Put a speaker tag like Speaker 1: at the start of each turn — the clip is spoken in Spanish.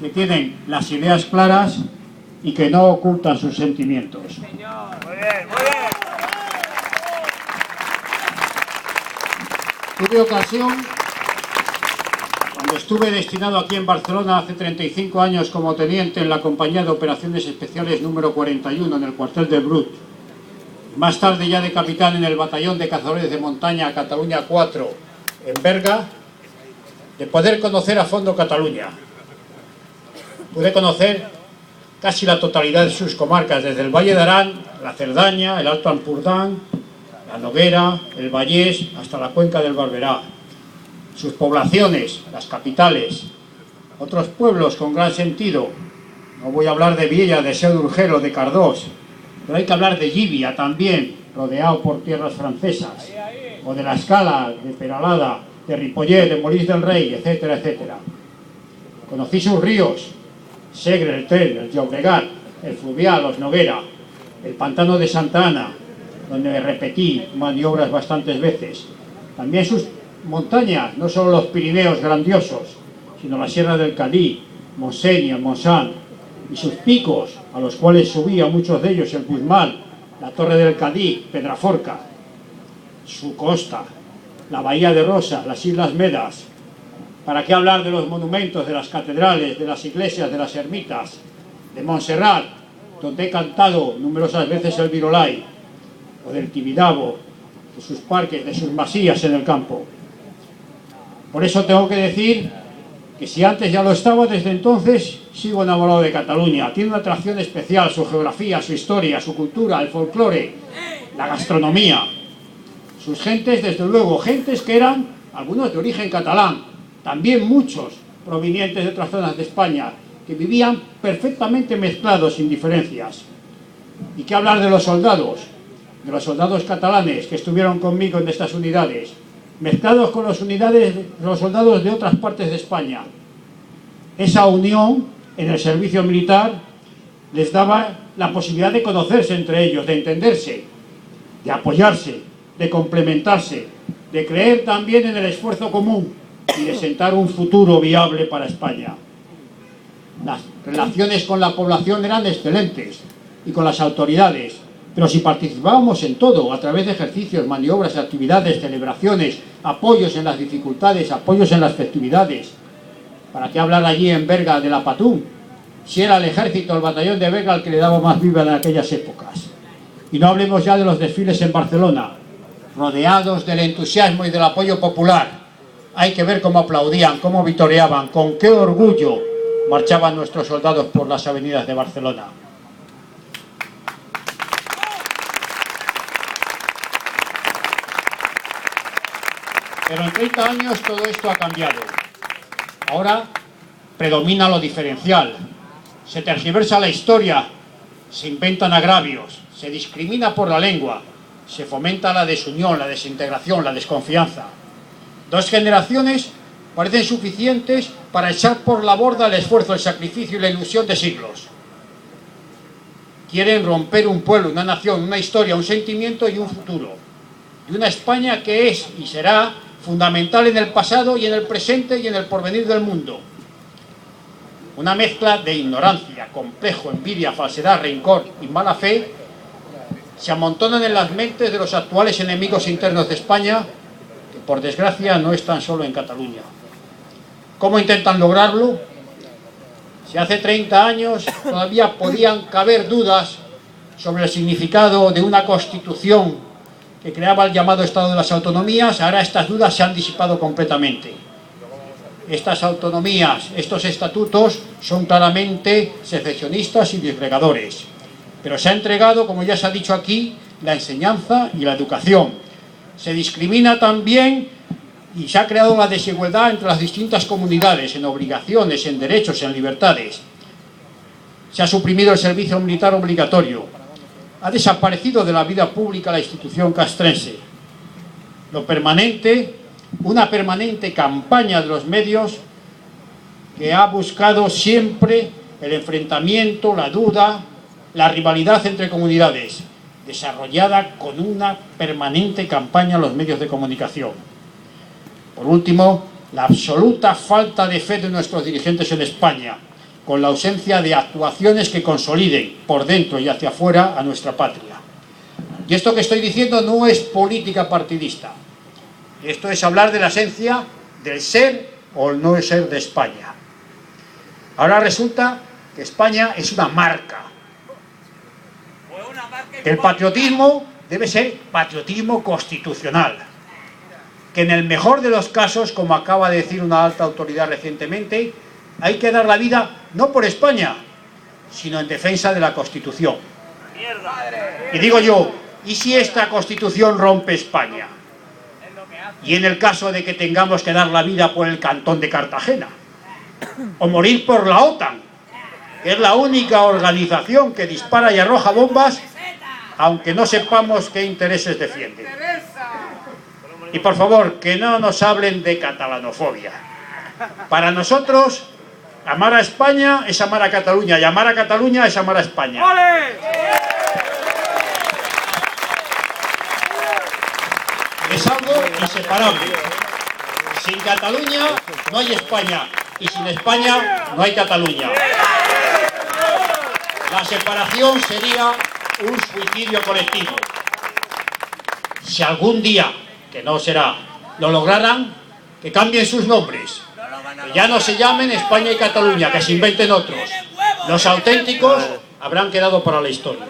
Speaker 1: que tienen las ideas claras y que no ocultan sus sentimientos.
Speaker 2: Muy bien, muy bien.
Speaker 1: Tuve ocasión, cuando estuve destinado aquí en Barcelona hace 35 años como teniente en la Compañía de Operaciones Especiales número 41 en el cuartel de Brut, más tarde ya de capitán en el Batallón de Cazadores de Montaña Cataluña 4 en Berga, de poder conocer a fondo Cataluña. Pude conocer casi la totalidad de sus comarcas, desde el Valle de Arán, la Cerdaña, el Alto Ampurdán, la Noguera, el Vallés, hasta la cuenca del Barberá. Sus poblaciones, las capitales, otros pueblos con gran sentido. No voy a hablar de Viella, de Seu d'Urgell o de Cardós, pero hay que hablar de Llívia también, rodeado por tierras francesas, o de La Escala, de Peralada, de Ripollet, de Molins del Rei, etcétera, etcétera. Conocí sus ríos, Segre, el Ter, el Llobregat, el Fluvial, los Noguera, el Pantano de Santa Ana, donde me repetí maniobras bastantes veces. También sus montañas, no solo los Pirineos grandiosos, sino la Sierra del Cadí, Montseny, el Montsant, y sus picos, a los cuales subía muchos de ellos, el Puigmal, la Torre del Cadí, Pedraforca, su costa, la Bahía de Rosa, las Islas Medas. ¿Para qué hablar de los monumentos, de las catedrales, de las iglesias, de las ermitas, de Montserrat, donde he cantado numerosas veces el Virolai, o del Tibidabo, de sus parques, de sus masías en el campo? Por eso tengo que decir que si antes ya lo estaba, desde entonces sigo enamorado de Cataluña. Tiene una atracción especial, su geografía, su historia, su cultura, el folclore, la gastronomía. Sus gentes, desde luego, gentes que eran algunos de origen catalán, también muchos provenientes de otras zonas de España, que vivían perfectamente mezclados sin diferencias. ¿Y qué hablar de los soldados catalanes que estuvieron conmigo en estas unidades, mezclados con los soldados de otras partes de España? Esa unión en el servicio militar les daba la posibilidad de conocerse entre ellos, de entenderse, de apoyarse, de complementarse, de creer también en el esfuerzo común y de sentar un futuro viable para España. Las relaciones con la población eran excelentes y con las autoridades, pero si participábamos en todo, a través de ejercicios, maniobras, actividades, celebraciones, apoyos en las dificultades, apoyos en las festividades. ¿Para qué hablar allí en Berga de la Patum? Si era el ejército, el batallón de Berga el que le daba más vida en aquellas épocas. Y no hablemos ya de los desfiles en Barcelona, rodeados del entusiasmo y del apoyo popular. Hay que ver cómo aplaudían, cómo vitoreaban, con qué orgullo marchaban nuestros soldados por las avenidas de Barcelona. Pero en 30 años todo esto ha cambiado. Ahora predomina lo diferencial, se tergiversa la historia, se inventan agravios, se discrimina por la lengua, se fomenta la desunión, la desintegración, la desconfianza. 2 generaciones parecen suficientes para echar por la borda el esfuerzo, el sacrificio y la ilusión de siglos. Quieren romper un pueblo, una nación, una historia, un sentimiento y un futuro. Y una España que es y será fundamental en el pasado y en el presente y en el porvenir del mundo. Una mezcla de ignorancia, complejo, envidia, falsedad, rencor y mala fe se amontonan en las mentes de los actuales enemigos internos de España, que por desgracia no están solo en Cataluña. ¿Cómo intentan lograrlo? Si hace 30 años todavía podían caber dudas sobre el significado de una Constitución que creaba el llamado Estado de las Autonomías, ahora estas dudas se han disipado completamente. Estas autonomías, estos estatutos son claramente secesionistas y disgregadores. Pero se ha entregado, como ya se ha dicho aquí, la enseñanza y la educación. Se discrimina también y se ha creado la desigualdad entre las distintas comunidades, en obligaciones, en derechos, en libertades. Se ha suprimido el servicio militar obligatorio. Ha desaparecido de la vida pública la institución castrense. Una permanente campaña de los medios que ha buscado siempre el enfrentamiento, la duda, la rivalidad entre comunidades, desarrollada con una permanente campaña en los medios de comunicación. Por último, la absoluta falta de fe de nuestros dirigentes en España, con la ausencia de actuaciones que consoliden por dentro y hacia afuera a nuestra patria. Y esto que estoy diciendo no es política partidista. Esto es hablar de la esencia del ser o el no ser de España. Ahora resulta que España es una marca. El patriotismo debe ser patriotismo constitucional. Que en el mejor de los casos, como acaba de decir una alta autoridad recientemente, hay que dar la vida no por España, sino en defensa de la Constitución. Y digo yo, ¿y si esta Constitución rompe España? Y en el caso de que tengamos que dar la vida por el Cantón de Cartagena, o morir por la OTAN, que es la única organización que dispara y arroja bombas, aunque no sepamos qué intereses defiende. Y por favor, que no nos hablen de catalanofobia. Para nosotros, amar a España es amar a Cataluña, y amar a Cataluña es amar a España. Es algo inseparable. Sin Cataluña no hay España, y sin España no hay Cataluña. La separación sería un suicidio colectivo. Si algún día, que no será, lo lograran, que cambien sus nombres, que ya no se llamen España y Cataluña, que se inventen otros. Los auténticos habrán quedado para la historia.